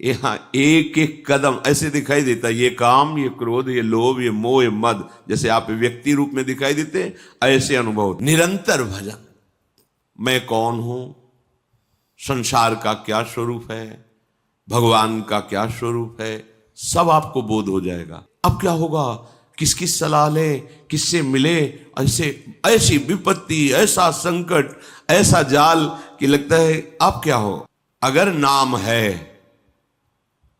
यहाँ एक एक कदम ऐसे दिखाई देता, ये काम, ये क्रोध, ये लोभ, ये मोह, ये मद, जैसे आप व्यक्ति रूप में दिखाई देते ऐसे अनुभव। निरंतर भजन, मैं कौन हूं, संसार का क्या स्वरूप है, भगवान का क्या स्वरूप है, सब आपको बोध हो जाएगा। अब क्या होगा, किसकी सलाह ले, किससे मिले, ऐसे ऐसी विपत्ति, ऐसा संकट, ऐसा जाल कि लगता है अब क्या हो। अगर नाम है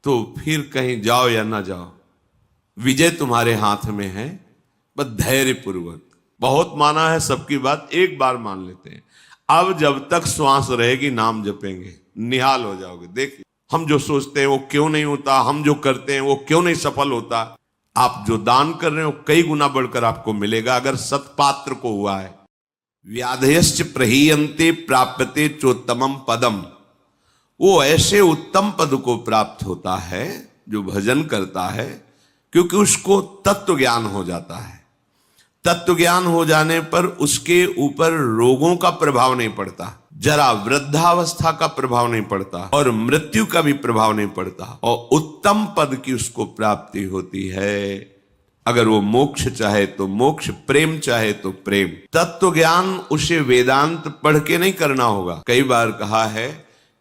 तो फिर कहीं जाओ या ना जाओ, विजय तुम्हारे हाथ में है। बस धैर्य पूर्वक, बहुत माना है सबकी बात, एक बार मान लेते हैं। अब जब तक श्वास रहेगी नाम जपेंगे, निहाल हो जाओगे। देखिए, हम जो सोचते हैं वो क्यों नहीं होता, हम जो करते हैं वो क्यों नहीं सफल होता। आप जो दान कर रहे हो कई गुना बढ़कर आपको मिलेगा, अगर सत्पात्र को हुआ है। व्याधयश्च प्रहीयन्ते प्राप्यते चोत्तमम पदम, वो ऐसे उत्तम पद को प्राप्त होता है जो भजन करता है, क्योंकि उसको तत्व ज्ञान हो जाता है। तत्व ज्ञान हो जाने पर उसके ऊपर रोगों का प्रभाव नहीं पड़ता, जरा वृद्धावस्था का प्रभाव नहीं पड़ता, और मृत्यु का भी प्रभाव नहीं पड़ता, और उत्तम पद की उसको प्राप्ति होती है। अगर वो मोक्ष चाहे तो मोक्ष, प्रेम चाहे तो प्रेम। तत्व ज्ञान उसे वेदांत पढ़ के नहीं करना होगा। कई बार कहा है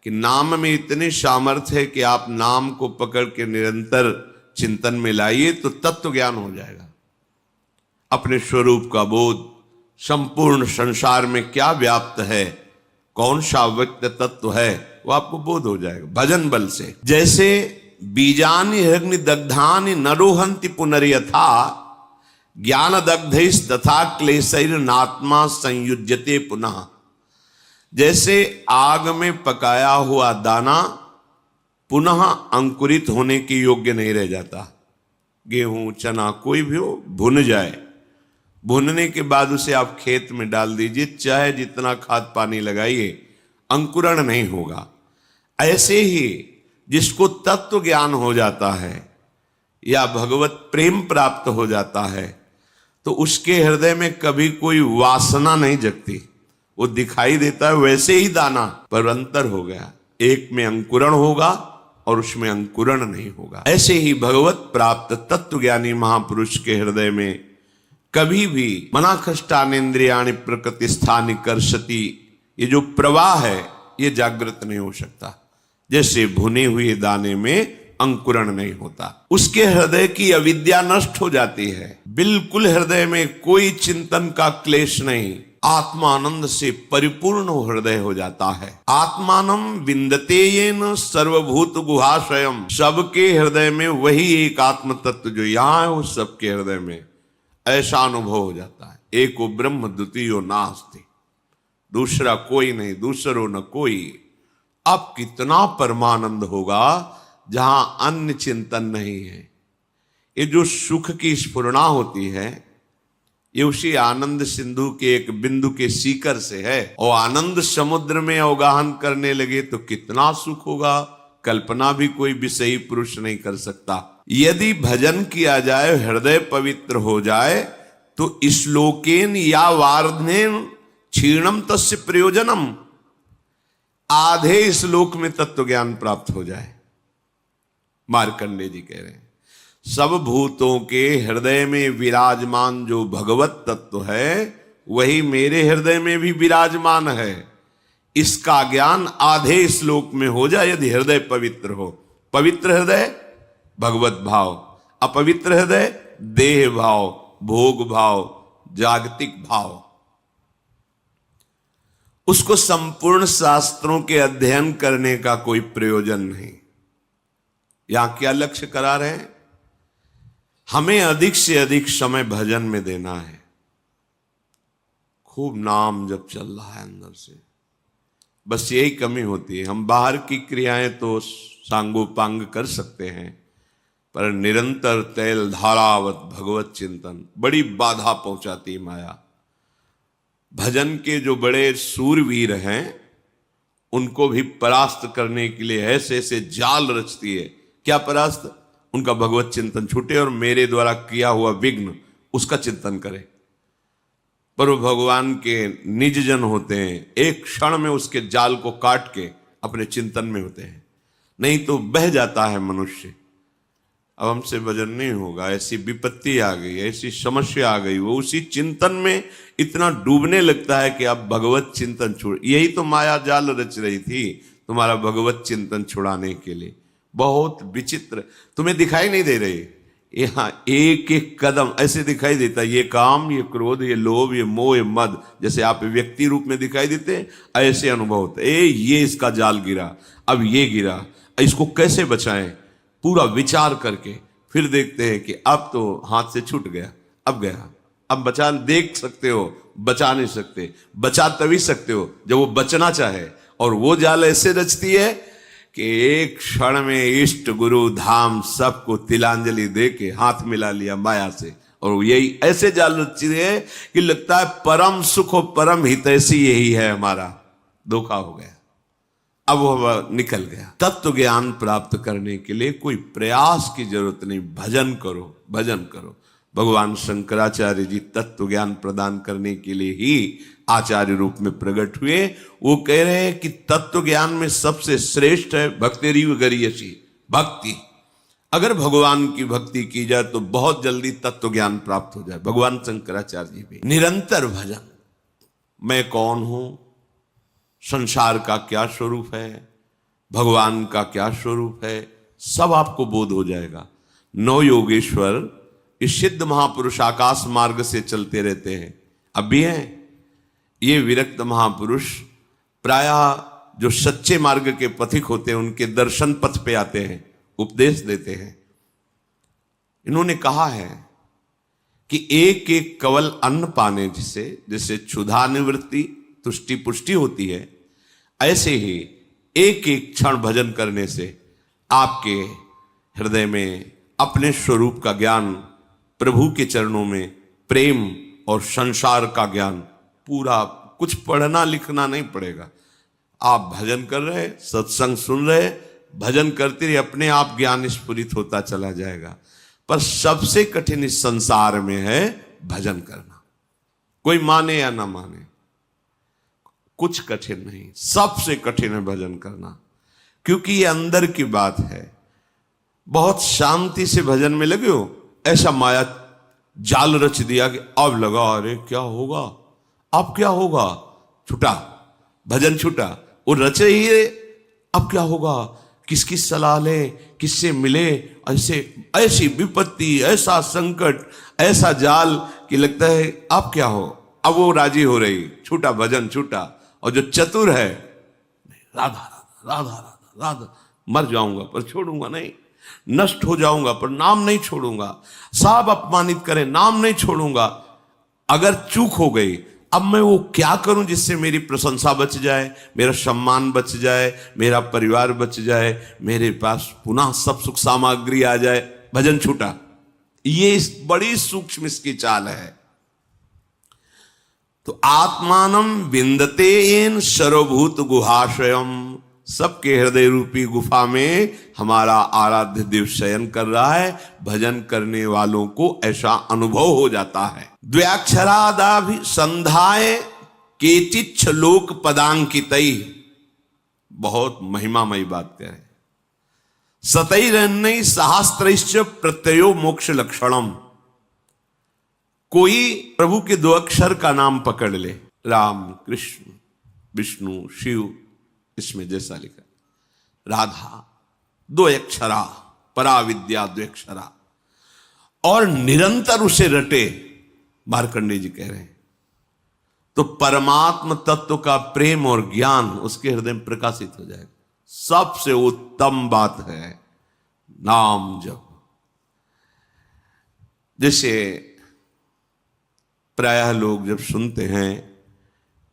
कि नाम में इतनी सामर्थ्य है कि आप नाम को पकड़ के निरंतर चिंतन में लाइए तो तत्व ज्ञान हो जाएगा। अपने स्वरूप का बोध, संपूर्ण संसार में क्या व्याप्त है, कौन सा व्यक्त तत्व है, वो आपको बोध हो जाएगा भजन बल से। जैसे बीजानि अग्नि दग्धानि नरोहंति पुनर्यथा, ज्ञान दग्धैस् तथा क्लेशैर्नात्मा संयुज्यते पुनः। जैसे आग में पकाया हुआ दाना पुनः अंकुरित होने के योग्य नहीं रह जाता। गेहूं, चना, कोई भी हो, भुन जाए, भुनने के बाद उसे आप खेत में डाल दीजिए, चाहे जितना खाद पानी लगाइए, अंकुरण नहीं होगा। ऐसे ही जिसको तत्व ज्ञान हो जाता है या भगवत प्रेम प्राप्त हो जाता है, तो उसके हृदय में कभी कोई वासना नहीं जगती। वो दिखाई देता है वैसे ही दाना, पर अंतर हो गया, एक में अंकुरण होगा और उसमें अंकुरण नहीं होगा। ऐसे ही भगवत प्राप्त तत्व ज्ञानी महापुरुष के हृदय में कभी भी मना खष्टानेन्द्रियाणि प्रकृति स्थानि कर्षति, ये जो प्रवाह है ये जागृत नहीं हो सकता। जैसे भुने हुए दाने में अंकुरण नहीं होता, उसके हृदय की अविद्या नष्ट हो जाती है। बिल्कुल हृदय में कोई चिंतन का क्लेश नहीं, आत्मानंद से परिपूर्ण हृदय हो जाता है। आत्मानम विन्दते येन सर्वभूत गुहाशयम, सबके हृदय में वही एक आत्म तत्व जो यहाँ है वो सबके हृदय में ऐसा अनुभव हो जाता है। एको ब्रह्म द्वितीयो नास्ति, दूसरा कोई नहीं, दूसरो न कोई। अब कितना परमानंद होगा जहां अन्य चिंतन नहीं है। ये जो सुख की स्फुरणा होती है ये उसी आनंद सिंधु के एक बिंदु के सीकर से है, और आनंद समुद्र में अवगाहन करने लगे तो कितना सुख होगा, कल्पना भी कोई विषयी पुरुष नहीं कर सकता। यदि भजन किया जाए, हृदय पवित्र हो जाए, तो श्लोकेन या वार्धनेन क्षीणम तस्य प्रयोजनम, आधे श्लोक में तत्व ज्ञान प्राप्त हो जाए। मार्कंडेय जी कह रहे हैं, सब भूतों के हृदय में विराजमान जो भगवत तत्व है वही मेरे हृदय में भी विराजमान है। इसका ज्ञान आधे श्लोक में हो जाए यदि हृदय पवित्र हो। पवित्र हृदय भगवत भाव, अपवित्र हृदय देह भाव, भोग भाव, जागतिक भाव। उसको संपूर्ण शास्त्रों के अध्ययन करने का कोई प्रयोजन नहीं। यहां क्या लक्ष्य करा रहे हैं, हमें अधिक से अधिक समय भजन में देना है। खूब नाम जब चल रहा है अंदर से, बस यही कमी होती है। हम बाहर की क्रियाएं तो सांगोपांग कर सकते हैं, पर निरंतर तैल धारावत भगवत चिंतन बड़ी बाधा पहुंचाती माया। भजन के जो बड़े सूरवीर हैं उनको भी परास्त करने के लिए ऐसे ऐसे जाल रचती है। क्या परास्त? उनका भगवत चिंतन छूटे और मेरे द्वारा किया हुआ विघ्न उसका चिंतन करे। पर वो भगवान के निज जन होते हैं, एक क्षण में उसके जाल को काट के अपने चिंतन में होते हैं। नहीं तो बह जाता है मनुष्य। अब हमसे भजन नहीं होगा, ऐसी विपत्ति आ गई, ऐसी समस्या आ गई, वो उसी चिंतन में इतना डूबने लगता है कि अब भगवत चिंतन छोड़। यही तो माया जाल रच रही थी तुम्हारा भगवत चिंतन छुड़ाने के लिए। बहुत विचित्र, तुम्हें दिखाई नहीं दे रही, यहाँ एक एक कदम ऐसे दिखाई देता, ये काम, ये क्रोध, ये लोभ, ये मोह, ये मद, जैसे आप व्यक्ति रूप में दिखाई देते ऐसे अनुभव होते। ये इसका जाल गिरा, अब ये गिरा, इसको कैसे बचाएं, पूरा विचार करके फिर देखते हैं कि अब तो हाथ से छूट गया, अब गया, अब बचा। देख सकते हो, बचा नहीं सकते। बचा तभी सकते हो जब वो बचना चाहे, और वो जाल ऐसे रचती है कि एक क्षण में इष्ट गुरु धाम सबको तिलांजलि दे के हाथ मिला लिया माया से। और यही ऐसे जाल रचती है कि लगता है परम सुख और परम हितैषी यही है हमारा। धोखा हो गया, अब वह निकल गया। तत्व ज्ञान प्राप्त करने के लिए कोई प्रयास की जरूरत नहीं, भजन करो, भजन करो। भगवान शंकराचार्य जी तत्व ज्ञान प्रदान करने के लिए ही आचार्य रूप में प्रकट हुए। वो कह रहे हैं कि तत्व ज्ञान में सबसे श्रेष्ठ है भक्तिरीव गरीयसी, भक्ति। अगर भगवान की भक्ति की जाए तो बहुत जल्दी तत्व ज्ञान प्राप्त हो जाए। भगवान शंकराचार्य जी भी निरंतर भजन, मैं कौन हूं, संसार का क्या स्वरूप है, भगवान का क्या स्वरूप है, सब आपको बोध हो जाएगा। नौ योगेश्वर इस सिद्ध महापुरुष आकाश मार्ग से चलते रहते हैं, अब भी हैं। ये विरक्त महापुरुष प्रायः जो सच्चे मार्ग के पथिक होते हैं उनके दर्शन पथ पे आते हैं, उपदेश देते हैं। इन्होंने कहा है कि एक एक कवल अन्न पाने जिसे जैसे क्षुधा निवृत्ति तुष्टि पुष्टि होती है, ऐसे ही एक एक क्षण भजन करने से आपके हृदय में अपने स्वरूप का ज्ञान, प्रभु के चरणों में प्रेम और संसार का ज्ञान, पूरा कुछ पढ़ना लिखना नहीं पड़ेगा। आप भजन कर रहे, सत्संग सुन रहे, भजन करते रहिए, अपने आप ज्ञान स्फुरित होता चला जाएगा। पर सबसे कठिन इस संसार में है भजन करना। कोई माने या ना माने, कुछ कठिन नहीं, सबसे कठिन है भजन करना, क्योंकि ये अंदर की बात है। बहुत शांति से भजन में लगे हो, ऐसा माया जाल रच दिया कि अब लगा अरे क्या होगा, अब क्या होगा, छूटा भजन, छूटा। वो रचे ही है, अब क्या होगा, किसकी सलाह ले, किससे मिले, ऐसी विपत्ति, ऐसा संकट, ऐसा जाल कि लगता है अब क्या हो। अब वो राजी हो रही, छूटा भजन, छूटा। और जो चतुर है, राधा राधा राधा राधा राधा, मर जाऊंगा पर छोड़ूंगा नहीं, नष्ट हो जाऊंगा पर नाम नहीं छोड़ूंगा, सब अपमानित करें नाम नहीं छोड़ूंगा। अगर चूक हो गई, अब मैं वो क्या करूं जिससे मेरी प्रशंसा बच जाए, मेरा सम्मान बच जाए, मेरा परिवार बच जाए, मेरे पास पुनः सब सुख सामग्री आ जाए। भजन छूटा। ये बड़ी सूक्ष्म इसकी चाल है। तो आत्मानम विंदते एन सर्वभूत गुहाशयम, सबके हृदय रूपी गुफा में हमारा आराध्य देव शयन कर रहा है। भजन करने वालों को ऐसा अनुभव हो जाता है। द्व्याक्षरादाभि संधाय केचिच्छ लोक पदांकितई, बहुत महिमामयी बात कह रहे। सतैरन्नई सहस्त्रैश्च प्रत्ययो मोक्ष लक्षणम, कोई प्रभु के दो अक्षर का नाम पकड़ ले, राम कृष्ण विष्णु शिव, इसमें जैसा लिखा राधा, दो अक्षरा, पराविद्या दो अक्षरा, और निरंतर उसे रटे, मार्कंडेय जी कह रहे हैं, तो परमात्म तत्व का प्रेम और ज्ञान उसके हृदय में प्रकाशित हो जाएगा। सबसे उत्तम बात है नाम जप। जैसे प्रायः लोग जब सुनते हैं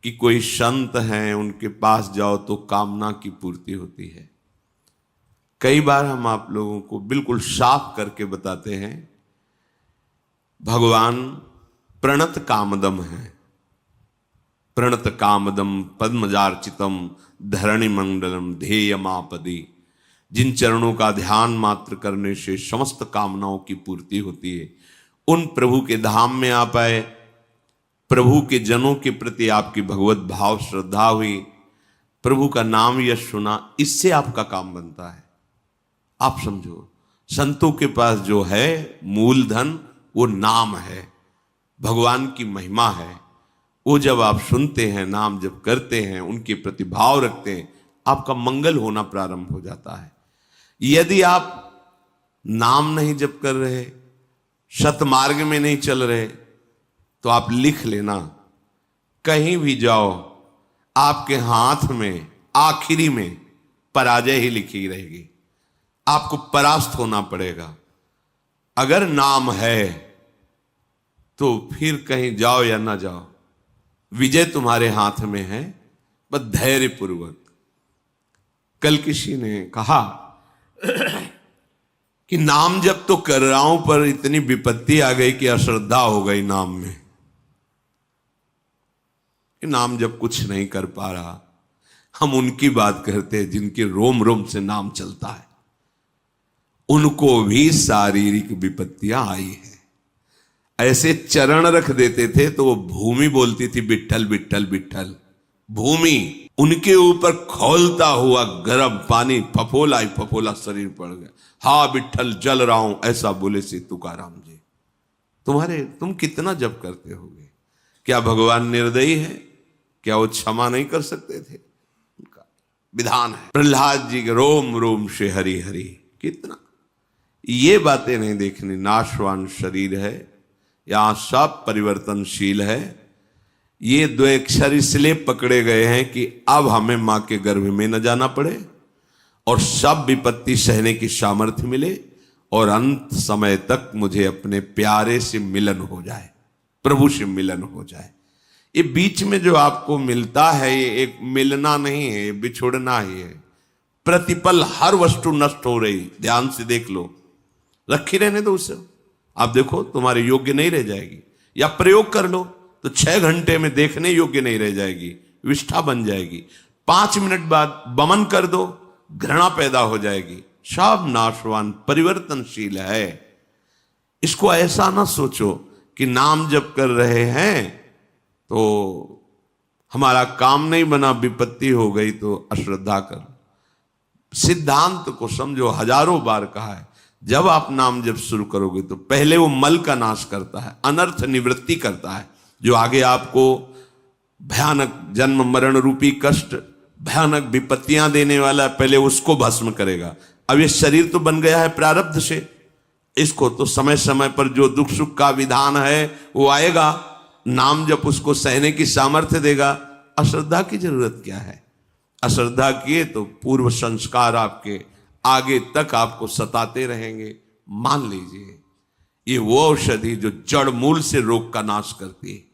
कि कोई संत हैं उनके पास जाओ तो कामना की पूर्ति होती है, कई बार हम आप लोगों को बिल्कुल साफ करके बताते हैं भगवान प्रणत कामदम है। प्रणत कामदम पद्मजार्चितम धरणि मंडलम ध्येयमापदी, जिन चरणों का ध्यान मात्र करने से समस्त कामनाओं की पूर्ति होती है, उन प्रभु के धाम में आ पाए। प्रभु के जनों के प्रति आपकी भगवत भाव श्रद्धा हुई, प्रभु का नाम यश सुना, इससे आपका काम बनता है। आप समझो, संतों के पास जो है मूलधन वो नाम है, भगवान की महिमा है। वो जब आप सुनते हैं, नाम जब करते हैं, उनके प्रति भाव रखते हैं, आपका मंगल होना प्रारंभ हो जाता है। यदि आप नाम नहीं जप कर रहे, सतमार्ग में नहीं चल रहे, तो आप लिख लेना, कहीं भी जाओ आपके हाथ में आखिरी में पराजय ही लिखी रहेगी, आपको परास्त होना पड़ेगा। अगर नाम है तो फिर कहीं जाओ या ना जाओ, विजय तुम्हारे हाथ में है, बस धैर्य पूर्वक। कल किसी ने कहा कि नाम जब तो कर रहा हूं पर इतनी विपत्ति आ गई कि अश्रद्धा हो गई नाम में, कि नाम जब कुछ नहीं कर पा रहा। हम उनकी बात करते हैं जिनके रोम रोम से नाम चलता है, उनको भी शारीरिक विपत्तियां आई है। ऐसे चरण रख देते थे तो वो भूमि बोलती थी विट्ठल विट्ठल विट्ठल। भूमि उनके ऊपर खौलता हुआ गर्म पानी फफोला ही फफोला शरीर पड़ गया। हा विट्ठल जल रहा हूं, ऐसा बोले से तुकाराम जी। तुम कितना जप करते होगे? क्या भगवान निर्दयी है? क्या वो क्षमा नहीं कर सकते थे? उनका विधान है। प्रहलाद जी के रोम रोम से हरि हरि, कितना ये बातें नहीं देखनी। नाशवान शरीर है, यहां सब परिवर्तनशील है। ये दो अक्षर इसलिए पकड़े गए हैं कि अब हमें मां के गर्भ में न जाना पड़े और सब विपत्ति सहने की सामर्थ्य मिले और अंत समय तक मुझे अपने प्यारे से मिलन हो जाए, प्रभु से मिलन हो जाए। ये बीच में जो आपको मिलता है ये एक मिलना नहीं है, ये बिछुड़ना ही है। प्रतिपल हर वस्तु नष्ट हो रही, ध्यान से देख लो, रखी रहने दो उसे। आप देखो तुम्हारे योग्य नहीं रह जाएगी, या प्रयोग कर लो तो 6 घंटे में देखने योग्य नहीं रह जाएगी, विष्ठा बन जाएगी। 5 मिनट बाद बमन कर दो, घृणा पैदा हो जाएगी। सब नाशवान परिवर्तनशील है। इसको ऐसा ना सोचो कि नाम जप कर रहे हैं तो हमारा काम नहीं बना, विपत्ति हो गई तो अश्रद्धा कर। सिद्धांत को समझो, हजारों बार कहा है, जब आप नाम जब शुरू करोगे तो पहले वो मल का नाश करता है, अनर्थ निवृत्ति करता है, जो आगे आपको भयानक जन्म मरण रूपी कष्ट, भयानक विपत्तियां देने वाला, पहले उसको भस्म करेगा। अब ये शरीर तो बन गया है प्रारब्ध से, इसको तो समय समय पर जो दुख सुख का विधान है वो आएगा, नाम जब उसको सहने की सामर्थ्य देगा। अश्रद्धा की जरूरत क्या है? अश्रद्धा किए तो पूर्व संस्कार आपके आगे तक आपको सताते रहेंगे। मान लीजिए ये वो औषधि जो जड़ मूल से रोग का नाश करती है।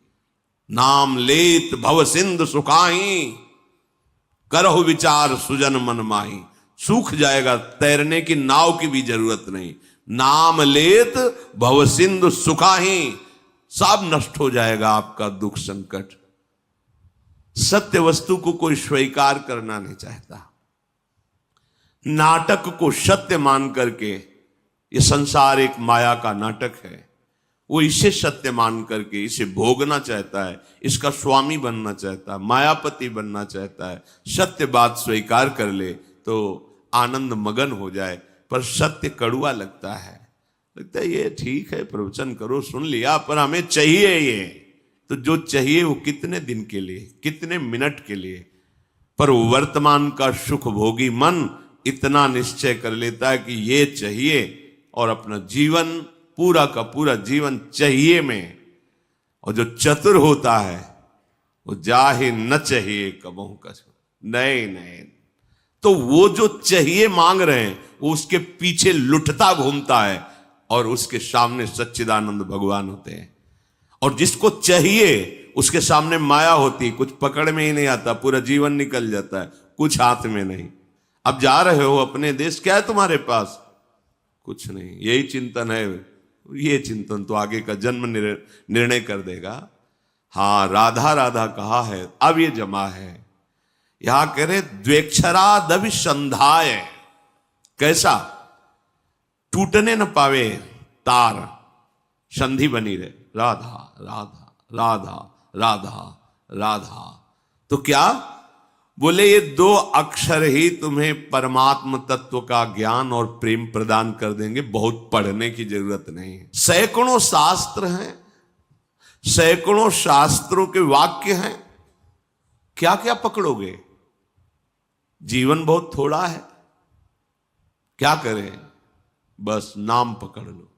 नाम लेत भव सिंधु सुखाही, करहु विचार सुजन मन माही। सूख जाएगा, तैरने की नाव की भी जरूरत नहीं। नाम लेत भव सिंधु सुखाही, सब नष्ट हो जाएगा आपका दुख संकट। सत्य वस्तु को कोई स्वीकार करना नहीं चाहता। नाटक को सत्य मान करके, ये संसार एक माया का नाटक है, वो इसे सत्य मान करके इसे भोगना चाहता है, इसका स्वामी बनना चाहता है, मायापति बनना चाहता है। सत्य बात स्वीकार कर ले तो आनंद मगन हो जाए, पर सत्य कड़ुआ लगता है ये ठीक है प्रवचन करो, सुन लिया, पर हमें चाहिए ये। तो जो चाहिए वो कितने दिन के लिए, कितने मिनट के लिए, पर वर्तमान का सुख भोगी मन इतना निश्चय कर लेता है कि ये चाहिए और अपना जीवन, पूरा का पूरा जीवन चाहिए में। और जो चतुर होता है वो जाहे न चाहिए कबहू का, नहीं, तो वो जो चाहिए मांग रहे हैं वो उसके पीछे लुटता घूमता है और उसके सामने सच्चिदानंद भगवान होते हैं। और जिसको चाहिए उसके सामने माया होती, कुछ पकड़ में ही नहीं आता, पूरा जीवन निकल जाता है, कुछ हाथ में नहीं। अब जा रहे हो अपने देश, क्या है तुम्हारे पास? कुछ नहीं। यही चिंतन है, ये चिंतन तो आगे का जन्म निर्णय कर देगा। हाँ, राधा राधा कहा है, अब ये जमा है। यहां कह रहे द्वेक्षरादविसंधाय, कैसा? टूटने न पावे तार, संधि बनी रहे, राधा राधा राधा राधा राधा। तो क्या बोले ये 2 अक्षर ही तुम्हें परमात्म तत्व का ज्ञान और प्रेम प्रदान कर देंगे, बहुत पढ़ने की जरूरत नहीं है। सैकड़ों शास्त्र हैं, सैकड़ों शास्त्रों के वाक्य हैं, क्या क्या पकड़ोगे? जीवन बहुत थोड़ा है, क्या करें? बस नाम पकड़ लो।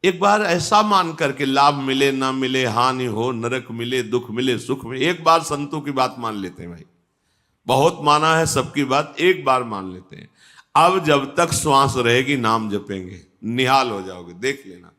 एक बार ऐसा मान करके लाभ मिले ना मिले, हानि हो, नरक मिले, दुख मिले, सुख मिले, एक बार संतों की बात मान लेते हैं भाई। बहुत माना है सबकी बात, एक बार मान लेते हैं। अब जब तक श्वास रहेगी नाम जपेंगे, निहाल हो जाओगे, देख लेना।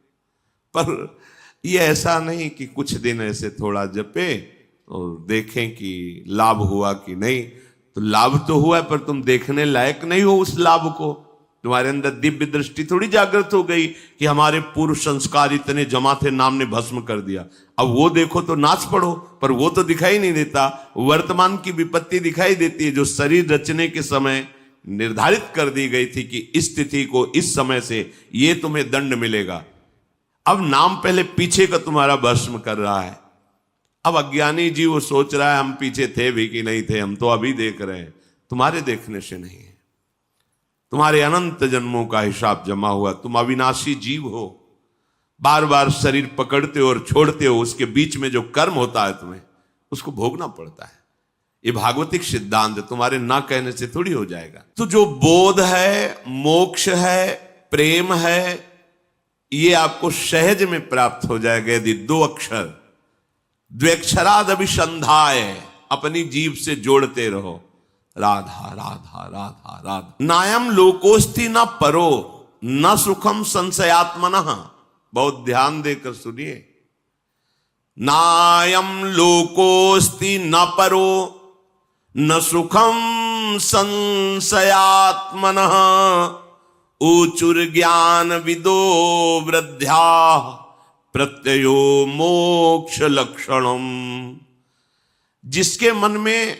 पर ये ऐसा नहीं कि कुछ दिन ऐसे थोड़ा जपे और देखें कि लाभ हुआ कि नहीं। तो लाभ तो हुआ है, पर तुम देखने लायक नहीं हो उस लाभ को। तुम्हारे अंदर दिव्य दृष्टि थोड़ी जागृत हो गई कि हमारे पूर्व संस्कार इतने जमा थे, नाम ने भस्म कर दिया। अब वो देखो तो नाच पड़ो, पर वो तो दिखाई नहीं देता। वर्तमान की विपत्ति दिखाई देती है, जो शरीर रचने के समय निर्धारित कर दी गई थी कि इस तिथि को इस समय से ये तुम्हें दंड मिलेगा। अब नाम पहले पीछे का तुम्हारा भस्म कर रहा है। अब अज्ञानी जी वो सोच रहा है हम पीछे थे भी कि नहीं थे, हम तो अभी देख रहे हैं। तुम्हारे देखने से नहीं है, तुम्हारे अनंत जन्मों का हिसाब जमा हुआ। तुम अविनाशी जीव हो, बार बार शरीर पकड़ते हो और छोड़ते हो, उसके बीच में जो कर्म होता है तुम्हें उसको भोगना पड़ता है। ये भागवतिक सिद्धांत तुम्हारे ना कहने से थोड़ी हो जाएगा। तो जो बोध है, मोक्ष है, प्रेम है, ये आपको सहज में प्राप्त हो जाएगा यदि 2 अक्षर द्व्यक्षराद अभिसंधाय अपनी जीभ से जोड़ते रहो। राधा राधा राधा राधा। नायम लोकोस्ति न परो न सुखम संशयात्मनः। बहुत ध्यान देकर सुनिए। नायम लोकोस्ति न परो न सुखम संशयात्मनः। ऊचुर ज्ञान विदो वृद्ध्या प्रत्ययो मोक्ष लक्षणम। जिसके मन में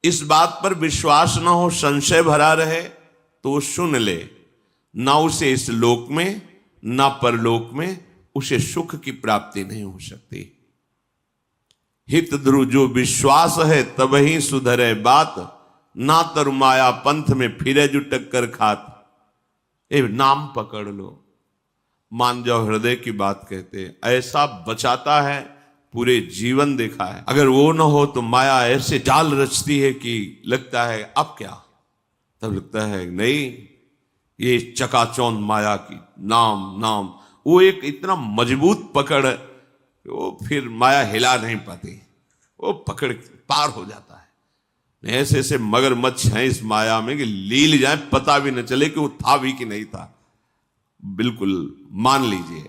इस बात पर विश्वास न हो, संशय भरा रहे, तो वो सुन ले, ना उसे इस लोक में ना परलोक में उसे सुख की प्राप्ति नहीं हो सकती। हित ध्रुव जो विश्वास है तब ही सुधरे बात, ना तरु माया पंथ में फिरे जो टक्कर खात। ए नाम पकड़ लो, मान जाओ हृदय की बात कहते, ऐसा बचाता है, पूरे जीवन देखा है। अगर वो ना हो तो माया ऐसे जाल रचती है कि लगता है अब क्या, तब लगता है नहीं, ये चकाचौंध माया की नाम नाम, वो एक इतना मजबूत पकड़, वो फिर माया हिला नहीं पाती, वो पकड़ पार हो जाता है। ऐसे ऐसे मगरमच्छ हैं इस माया में कि लील जाए पता भी न चले कि वो था भी कि नहीं था। बिल्कुल मान लीजिए,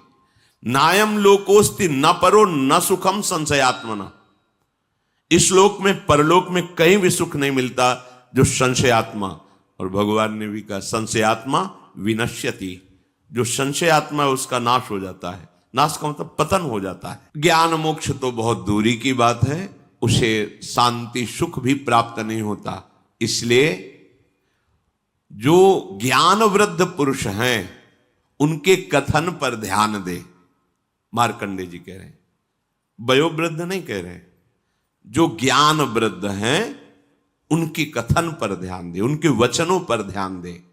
नायम लोकोस्ति न परो न सुखम संशयात्मना। इस लोक में परलोक में कहीं भी सुख नहीं मिलता जो संशयात्मा। और भगवान ने भी कहा संशयात्मा विनश्यति। जो संशयात्मा है उसका नाश हो जाता है। नाश का मतलब पतन हो जाता है। ज्ञान मोक्ष तो बहुत दूरी की बात है, उसे शांति सुख भी प्राप्त नहीं होता। इसलिए जो ज्ञान वृद्ध पुरुष हैं उनके कथन पर ध्यान दे। मार्कंडे जी कह रहे हैं, वयोवृद्ध नहीं कह रहे हैं, जो ज्ञान वृद्ध हैं उनके कथन पर ध्यान दे, उनके वचनों पर ध्यान दे।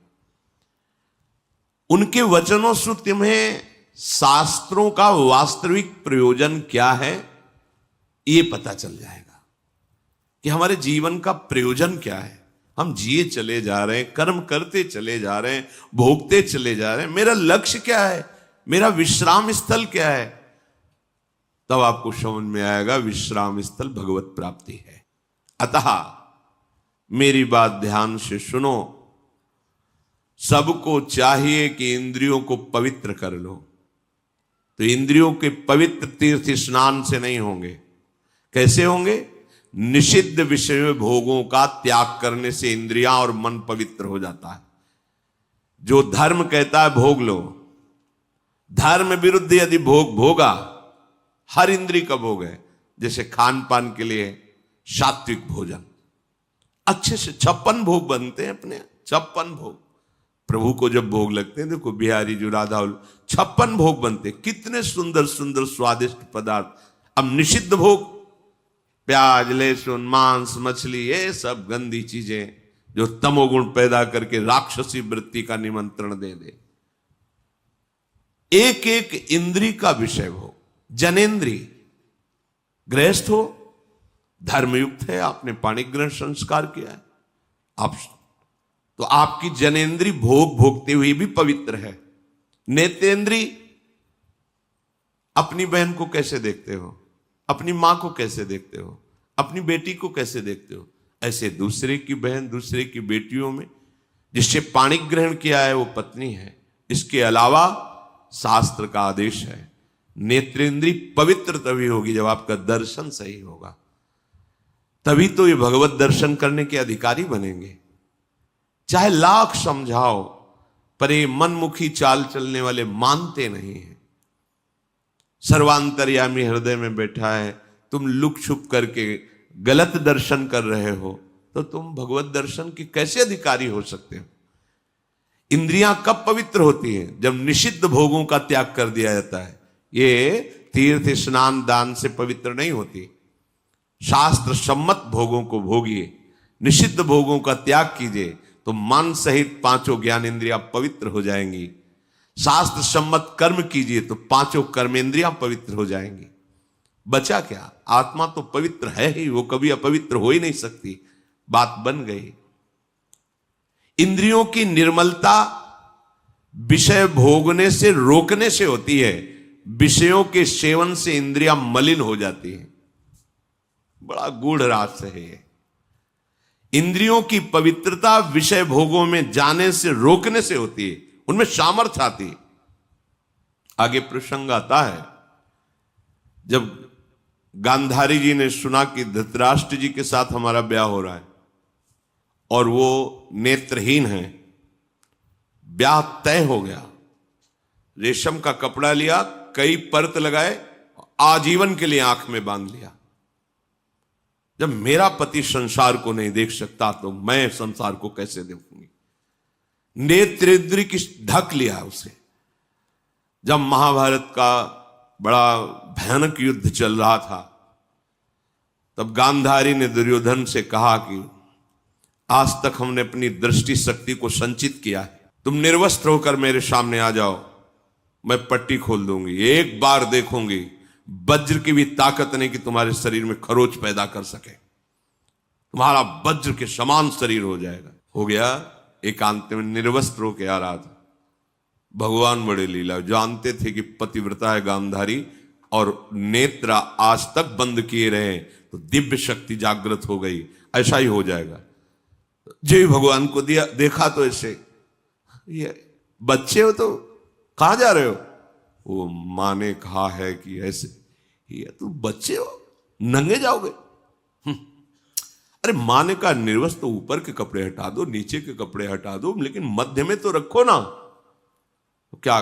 उनके वचनों से तुम्हें शास्त्रों का वास्तविक प्रयोजन क्या है ये पता चल जाएगा कि हमारे जीवन का प्रयोजन क्या है। हम जिए चले जा रहे हैं, कर्म करते चले जा रहे हैं, भोगते चले जा रहे हैं, मेरा लक्ष्य क्या है, मेरा विश्राम स्थल क्या है। तब आपको समझ में आएगा विश्राम स्थल भगवत प्राप्ति है। अतः मेरी बात ध्यान से सुनो। सबको चाहिए कि इंद्रियों को पवित्र कर लो, तो इंद्रियों के पवित्र तीर्थ स्नान से नहीं होंगे। कैसे होंगे? निषिद्ध विषय भोगों का त्याग करने से इंद्रियां और मन पवित्र हो जाता है। जो धर्म कहता है भोग लो, धर्म विरुद्ध यदि भोग भोगा, हर इंद्री का भोग है। जैसे खान पान के लिए सात्विक भोजन, अच्छे से 56 भोग बनते हैं अपने, 56 भोग प्रभु को जब भोग लगते हैं। देखो बिहारी जो राधा 56 भोग बनते, कितने सुंदर सुंदर स्वादिष्ट पदार्थ। अब निषिद्ध भोग प्याज, लहसुन, मांस, मछली, ये सब गंदी चीजें जो तमोगुण पैदा करके राक्षसी वृत्ति का निमंत्रण दे दे। एक एक इंद्री का विषय हो, जनेन्द्री। गृहस्थ हो, धर्मयुक्त है, आपने पाणी ग्रहण संस्कार किया है, आप तो आपकी जनेन्द्री भोग भोगते हुए भी पवित्र है। नेत्रेंद्री, अपनी बहन को कैसे देखते हो, अपनी मां को कैसे देखते हो, अपनी बेटी को कैसे देखते हो, ऐसे दूसरे की बहन, दूसरे की बेटियों में जिससे पाणी ग्रहण किया है वो पत्नी है। इसके अलावा शास्त्र का आदेश है, नेत्रेंद्री पवित्र तभी होगी जब आपका दर्शन सही होगा, तभी तो ये भगवत दर्शन करने के अधिकारी बनेंगे। चाहे लाख समझाओ, पर ये मनमुखी चाल चलने वाले मानते नहीं हैं। सर्वांतर्यामी हृदय में बैठा है, तुम लुक छुप करके गलत दर्शन कर रहे हो, तो तुम भगवत दर्शन के कैसे अधिकारी हो सकते हो? इंद्रियां कब पवित्र होती हैं? जब निषिद्ध भोगों का त्याग कर दिया जाता है। ये तीर्थ, स्नान, दान से पवित्र नहीं होती। शास्त्र सम्मत भोगों को भोगिए, निषिद्ध भोगों का त्याग कीजिए, तो मन सहित पांचों ज्ञान इंद्रियां पवित्र हो जाएंगी। शास्त्र सम्मत कर्म कीजिए तो पांचों कर्मेंद्रियां पवित्र हो जाएंगी। बचा क्या? आत्मा तो पवित्र है ही, वो कभी अपवित्र हो ही नहीं सकती। बात बन गई। इंद्रियों की निर्मलता विषय भोगने से रोकने से होती है, विषयों के सेवन से इंद्रियां मलिन हो जाती हैं। बड़ा गूढ़ रहस्य है ये। इंद्रियों की पवित्रता विषय भोगों में जाने से रोकने से होती है, उनमें सामर्थ्य आती है। आगे प्रसंग आता है, जब गांधारी जी ने सुना कि धृतराष्ट्र जी के साथ हमारा ब्याह हो रहा है और वो नेत्रहीन है, ब्याह तय हो गया। रेशम का कपड़ा लिया, कई परत लगाए, आजीवन के लिए आंख में बांध लिया। जब मेरा पति संसार को नहीं देख सकता तो मैं संसार को कैसे देखूंगी? नेत्रेंद्री की ढक लिया उसे। जब महाभारत का बड़ा भयानक युद्ध चल रहा था, तब गांधारी ने दुर्योधन से कहा कि आज तक हमने अपनी दृष्टि शक्ति को संचित किया है, तुम निर्वस्त्र होकर मेरे सामने आ जाओ, मैं पट्टी खोल दूंगी, एक बार देखूंगी, वज्र की भी ताकत नहीं कि तुम्हारे शरीर में खरोच पैदा कर सके, तुम्हारा वज्र के समान शरीर हो जाएगा। हो गया, एकांत में निर्वस्त्र होकर आ रहा था। भगवान बड़े लीला, जानते थे कि पतिव्रता है गांधारी और नेत्र आज तक बंद किए रहे तो दिव्य शक्ति जागृत हो गई, ऐसा ही हो जाएगा। जय भगवान को दिया, देखा तो ऐसे, ये बच्चे हो तो कहां जा रहे हो? वो मां ने कहा है कि ऐसे, ये तुम बच्चे हो, नंगे जाओगे? अरे मां ने कहा निर्वस्त्र तो ऊपर के कपड़े हटा दो, नीचे के कपड़े हटा दो, लेकिन मध्य में तो रखो ना। तो क्या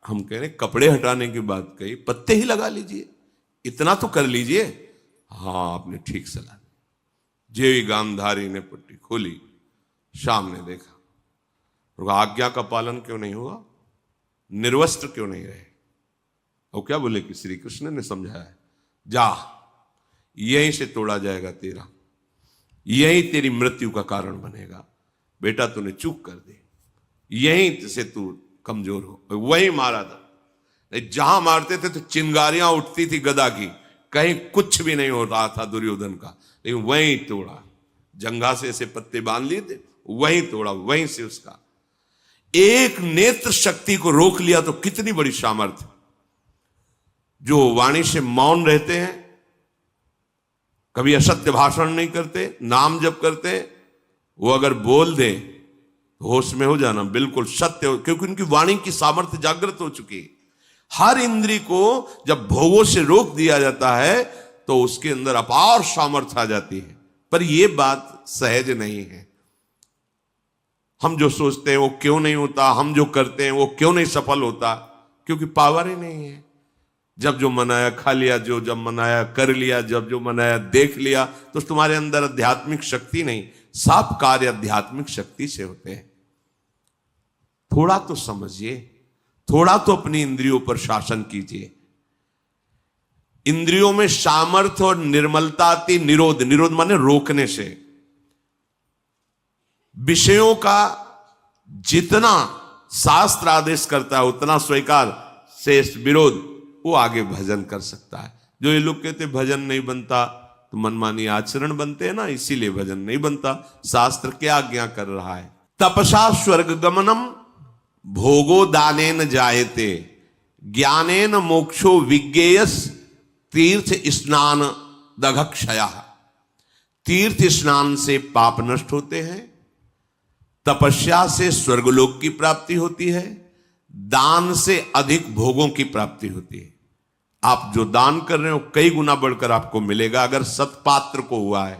हम कह रहे, कपड़े हटाने की बात कही, पत्ते ही लगा लीजिए, इतना तो कर लीजिए। हाँ, आपने ठीक सलाह दी। जे गांधारी ने पट्टी खोली, सामने देखा, आज्ञा का पालन क्यों नहीं हुआ? निर्वस्त्र क्यों नहीं रहे? और क्या बोले कि श्री कृष्ण ने समझाया है, जा यहीं से तोड़ा जाएगा तेरा, यही तेरी मृत्यु का कारण बनेगा। बेटा तूने चूक कर दी, यहीं से तू कमजोर हो। वही मारा था, जहां मारते थे तो चिंगारियां उठती थी गदा की, कहीं कुछ भी नहीं हो रहा था दुर्योधन का, लेकिन वहीं तोड़ा। जंघा से ऐसे पत्ते बांध लिए थे, वहीं तोड़ा, वहीं से उसका एक नेत्र शक्ति को रोक लिया। तो कितनी बड़ी सामर्थ्य। जो वाणी से मौन रहते हैं, कभी असत्य भाषण नहीं करते, नाम जप करते, वो अगर बोल दे तो होश में हो जाना, बिल्कुल सत्य हो, क्योंकि उनकी वाणी की सामर्थ्य जागृत हो चुकी है। हर इंद्री को जब भोगों से रोक दिया जाता है तो उसके अंदर अपार सामर्थ्य आ जाती है। पर यह बात सहज नहीं है। हम जो सोचते हैं वो क्यों नहीं होता, हम जो करते हैं वो क्यों नहीं सफल होता? क्योंकि पावर ही नहीं है। जब जो मनाया खा लिया, जो जब मनाया कर लिया, जब जो मनाया देख लिया, तो तुम्हारे अंदर आध्यात्मिक शक्ति नहीं। सब कार्य आध्यात्मिक शक्ति से होते हैं। थोड़ा तो समझिए, थोड़ा तो अपनी इंद्रियों पर शासन कीजिए। इंद्रियों में सामर्थ्य और निर्मलता आती, निरोध, निरोध माने रोकने से। विषयों का जितना शास्त्र आदेश करता है उतना स्वीकार, शेष विरोध, वो आगे भजन कर सकता है। जो ये लोग कहते भजन नहीं बनता तो मनमानी आचरण बनते हैं ना, इसीलिए भजन नहीं बनता। शास्त्र क्या आज्ञा कर रहा है? तपसा स्वर्ग गमनम भोगो दानेन जायते ज्ञानेन मोक्षो विज्ञेयस तीर्थ स्नान दघक्षया। तीर्थ स्नान से पाप नष्ट होते हैं, तपस्या से स्वर्गलोक की प्राप्ति होती है, दान से अधिक भोगों की प्राप्ति होती है। आप जो दान कर रहे हो कई गुना बढ़कर आपको मिलेगा अगर सत्पात्र को हुआ है।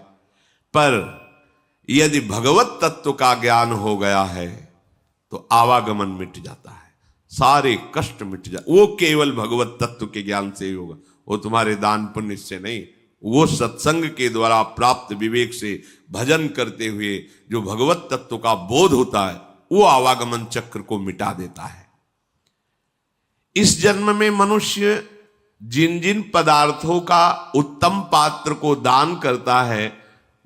पर यदि भगवत तत्व का ज्ञान हो गया है तो आवागमन मिट जाता है, सारे कष्ट मिट जाते। वो केवल भगवत तत्व के ज्ञान से ही होगा, वो तुम्हारे दान पुण्य से नहीं। वो सत्संग के द्वारा प्राप्त विवेक से भजन करते हुए जो भगवत तत्व का बोध होता है वो आवागमन चक्र को मिटा देता है। इस जन्म में मनुष्य जिन जिन पदार्थों का उत्तम पात्र को दान करता है,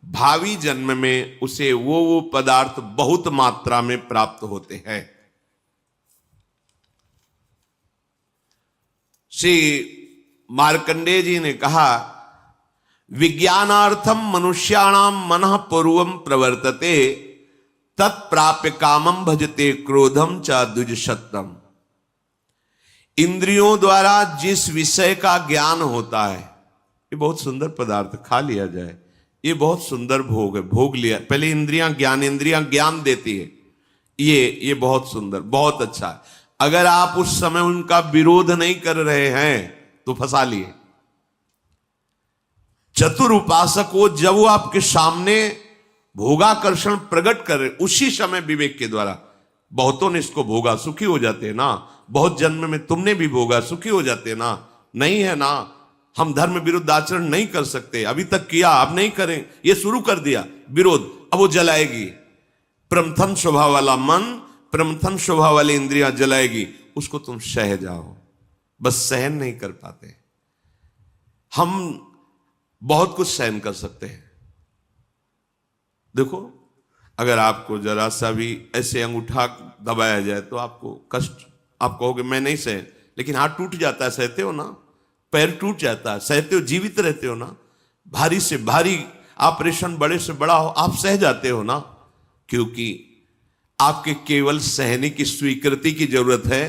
भावी जन्म में उसे वो पदार्थ बहुत मात्रा में प्राप्त होते हैं। श्री मार्कंडेय जी ने कहा, विज्ञानार्थम मनुष्याणाम मनः पूर्वम प्रवर्तते तत्प्राप्य कामम भजते क्रोधम च द्विजशतम। इंद्रियों द्वारा जिस विषय का ज्ञान होता है, ये बहुत सुंदर पदार्थ, खा लिया जाए, ये बहुत सुंदर भोग है, भोग लिया, पहले इंद्रियां ज्ञान देती है, ये बहुत सुंदर, बहुत अच्छा है। अगर आप उस समय उनका विरोध नहीं कर रहे हैं तो फंसा लिए। चतुर उपासक को जब वो आपके सामने भोगाकर्षण प्रकट करे उसी समय विवेक के द्वारा, बहुतों ने इसको भोगा सुखी हो जाते हैं ना, बहुत जन्म में तुमने भी भोगा सुखी हो जाते हैं ना, नहीं है ना। हम धर्म विरुद्ध आचरण नहीं कर सकते, अभी तक किया अब नहीं करें, ये शुरू कर दिया विरोध, अब वो जलाएगी। प्रमथन स्वभाव वाला मन, प्रमथन स्वभाव वाली इंद्रियां जलाएगी, उसको तुम सह जाओ, बस सहन नहीं कर पाते। हम बहुत कुछ सहन कर सकते हैं। देखो, अगर आपको जरा सा भी ऐसे अंगूठा दबाया जाए तो आपको कष्ट, आप कहोगे मैं नहीं सह, लेकिन हाथ टूट जाता है, सहते हो ना, पैर टूट जाता है, सहते हो, जीवित रहते हो ना। भारी से भारी ऑपरेशन, बड़े से बड़ा हो, आप सह जाते हो ना, क्योंकि आपके केवल सहने की स्वीकृति की जरूरत है।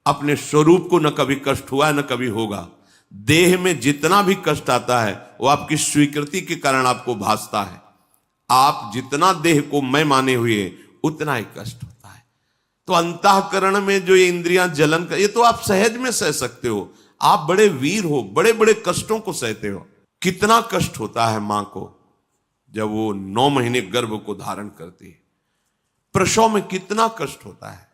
अपने स्वरूप को न कभी कष्ट हुआ है न कभी होगा। देह में जितना भी कष्ट आता है वो आपकी स्वीकृति के कारण आपको भासता है। आप जितना देह को मैं माने हुए उतना ही कष्ट होता है। तो अंतःकरण में जो ये इंद्रियां जलन कर, ये तो आप सहज में सह सकते हो। आप बड़े वीर हो, बड़े बड़े कष्टों को सहते हो। कितना कष्ट होता है मां को जब वो 9 महीने गर्भ को धारण करती है, प्रसव में कितना कष्ट होता है,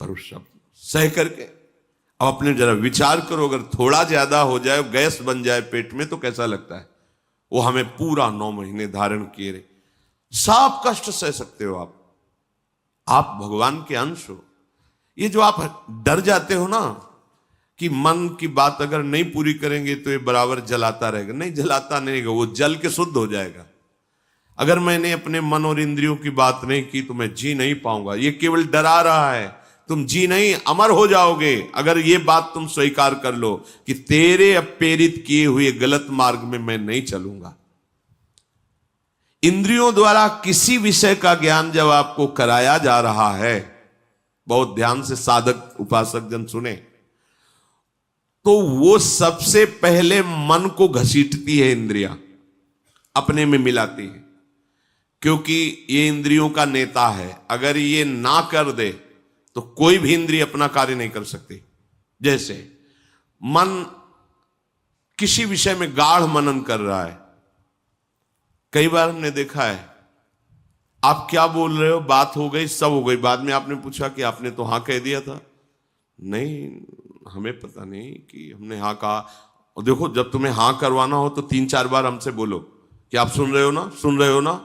पर उस सब सह करके अब अपने जरा विचार करो, अगर थोड़ा ज्यादा हो जाए, गैस बन जाए पेट में तो कैसा लगता है। वो हमें पूरा 9 महीने धारण किए रहे, सब कष्ट सह सकते हो आप भगवान के अंश हो। ये जो आप डर जाते हो ना कि मन की बात अगर नहीं पूरी करेंगे तो ये बराबर जलाता रहेगा, नहीं जलाता नहीं रहेगा, वो जल के शुद्ध हो जाएगा। अगर मैंने अपने मन और इंद्रियों की बात नहीं की तो मैं जी नहीं पाऊंगा, ये केवल डरा रहा है, तुम जी नहीं अमर हो जाओगे। अगर ये बात तुम स्वीकार कर लो कि तेरे प्रेरित किए हुए गलत मार्ग में मैं नहीं चलूंगा। इंद्रियों द्वारा किसी विषय का ज्ञान जब आपको कराया जा रहा है, बहुत ध्यान से साधक उपासक जन सुने, तो वो सबसे पहले मन को घसीटती है, इंद्रियां अपने में मिलाती है, क्योंकि ये इंद्रियों का नेता है। अगर ये ना कर दे तो कोई भी इंद्रिय अपना कार्य नहीं कर सकती। जैसे मन किसी विषय में गाढ़ मनन कर रहा है, कई बार हमने देखा है, आप क्या बोल रहे हो, बात हो गई, सब हो गई, बाद में आपने पूछा कि आपने तो हाँ कह दिया था, नहीं हमें पता नहीं कि हमने हाँ कहा। और देखो, जब तुम्हें हाँ करवाना हो तो 3-4 बार हमसे बोलो कि आप सुन रहे हो ना, सुन रहे हो ना,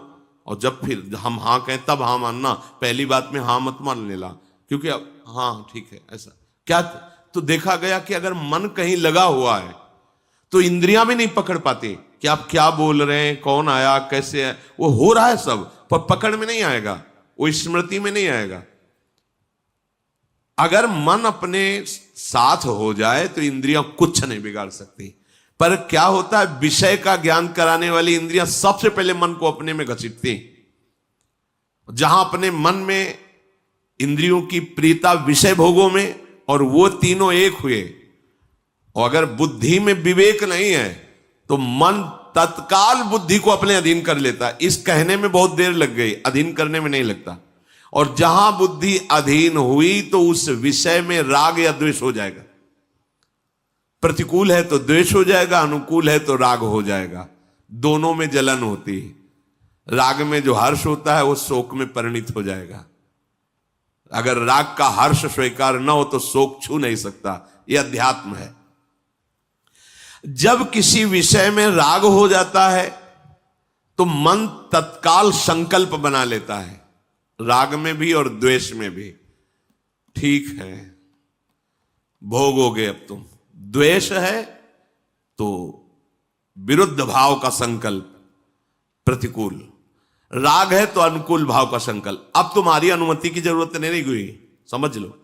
और जब फिर हम हाँ कहें तब हाँ मानना, पहली बात में हाँ मत मान लेना, क्योंकि अब हाँ ठीक है ऐसा क्या तो देखा गया कि अगर मन कहीं लगा हुआ है तो इंद्रियां भी नहीं पकड़ पाती कि आप क्या बोल रहे हैं, कौन आया, कैसे है। वो हो रहा है सब, पर पकड़ में नहीं आएगा, वो स्मृति में नहीं आएगा। अगर मन अपने साथ हो जाए तो इंद्रियां कुछ नहीं बिगाड़ सकती। पर क्या होता है, विषय का ज्ञान कराने वाली इंद्रियां सबसे पहले मन को अपने में घसीटती। जहां अपने मन में इंद्रियों की प्रियता विषय भोगों में, और वो तीनों एक हुए, और अगर बुद्धि में विवेक नहीं है तो मन तत्काल बुद्धि को अपने अधीन कर लेता है। इस कहने में बहुत देर लग गई, अधीन करने में नहीं लगता। और जहां बुद्धि अधीन हुई तो उस विषय में राग या द्वेष हो जाएगा। प्रतिकूल है तो द्वेष हो जाएगा, अनुकूल है तो राग हो जाएगा। दोनों में जलन होती है। राग में जो हर्ष होता है वो शोक में परिणित हो जाएगा। अगर राग का हर्ष स्वीकार न हो तो शोक छू नहीं सकता। यह अध्यात्म है। जब किसी विषय में राग हो जाता है तो मन तत्काल संकल्प बना लेता है, राग में भी और द्वेष में भी। ठीक है, भोगोगे अब तुम। द्वेष है तो विरुद्ध भाव का संकल्प, प्रतिकूल। राग है तो अनुकूल भाव का संकल्प। अब तुम्हारी अनुमति की जरूरत नहीं हुई, समझ लो।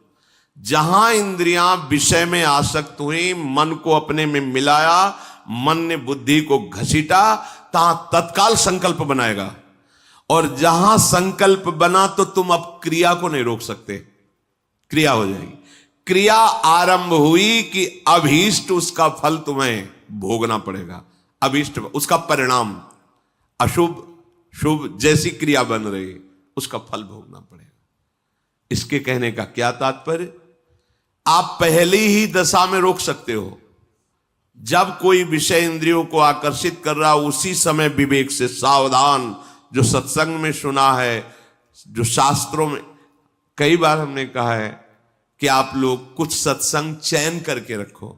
जहां इंद्रियां विषय में आसक्त हुई, मन को अपने में मिलाया, मन ने बुद्धि को घसीटा, तहां तत्काल संकल्प बनाएगा। और जहां संकल्प बना तो तुम अब क्रिया को नहीं रोक सकते, क्रिया हो जाएगी। क्रिया आरंभ हुई कि अभीष्ट उसका फल तुम्हें भोगना पड़ेगा। अभीष्ट उसका परिणाम, अशुभ शुभ जैसी क्रिया बन रही उसका फल भोगना पड़ेगा। इसके कहने का क्या तात्पर्य, आप पहली ही दशा में रोक सकते हो। जब कोई विषय इंद्रियों को आकर्षित कर रहा, उसी समय विवेक से सावधान। जो सत्संग में सुना है, जो शास्त्रों में, कई बार हमने कहा है कि आप लोग कुछ सत्संग चयन करके रखो,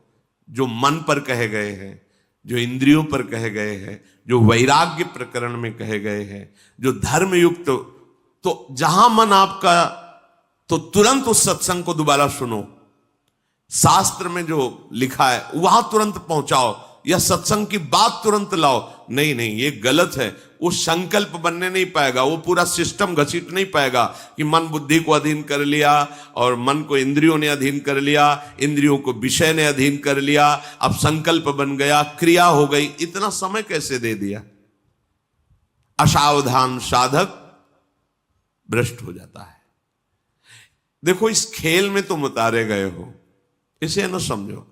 जो मन पर कहे गए हैं, जो इंद्रियों पर कहे गए हैं, जो वैराग्य प्रकरण में कहे गए हैं, जो धर्म युक्त। तो जहां मन आपका, तो तुरंत उस सत्संग को दोबारा सुनो। शास्त्र में जो लिखा है वहां तुरंत पहुंचाओ, या सत्संग की बात तुरंत लाओ। नहीं नहीं, ये गलत है। वो संकल्प बनने नहीं पाएगा, वो पूरा सिस्टम घसीट नहीं पाएगा कि मन बुद्धि को अधीन कर लिया, और मन को इंद्रियों ने अधीन कर लिया, इंद्रियों को विषय ने अधीन कर लिया, अब संकल्प बन गया, क्रिया हो गई। इतना समय कैसे दे दिया? असावधान साधक भ्रष्ट हो जाता है। देखो, इस खेल में तुम उतारे गए हो, इसे न समझो।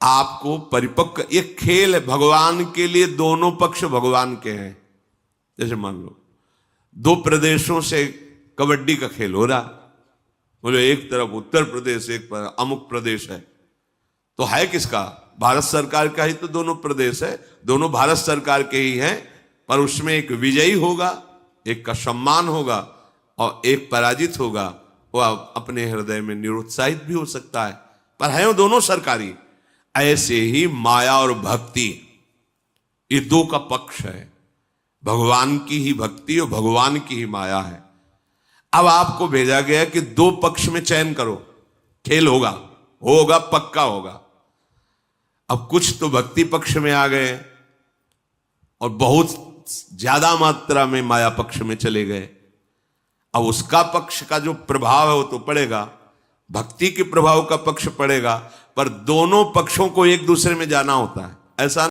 आपको परिपक्व, ये खेल है भगवान के लिए। दोनों पक्ष भगवान के हैं। जैसे मान लो दो प्रदेशों से कबड्डी का खेल हो रहा, बोले एक तरफ उत्तर प्रदेश, एक पर अमुक प्रदेश है, तो है किसका? भारत सरकार का ही तो दोनों प्रदेश है, दोनों भारत सरकार के ही हैं। पर उसमें एक विजयी होगा, एक का सम्मान होगा, और एक पराजित होगा। वो अपने हृदय में निरुत्साहित भी हो सकता है, पर है वो दोनों सरकारी। ऐसे ही माया और भक्ति, ये दो का पक्ष है। भगवान की ही भक्ति और भगवान की ही माया है। अब आपको भेजा गया कि दो पक्ष में चयन करो, खेल होगा, होगा, पक्का होगा। अब कुछ तो भक्ति पक्ष में आ गए और बहुत ज्यादा मात्रा में माया पक्ष में चले गए। अब उसका पक्ष का जो प्रभाव है वो तो पड़ेगा, भक्ति के प्रभाव का पक्ष पड़ेगा, पर दोनों पक्षों को एक दूसरे में जाना होता है। ऐसा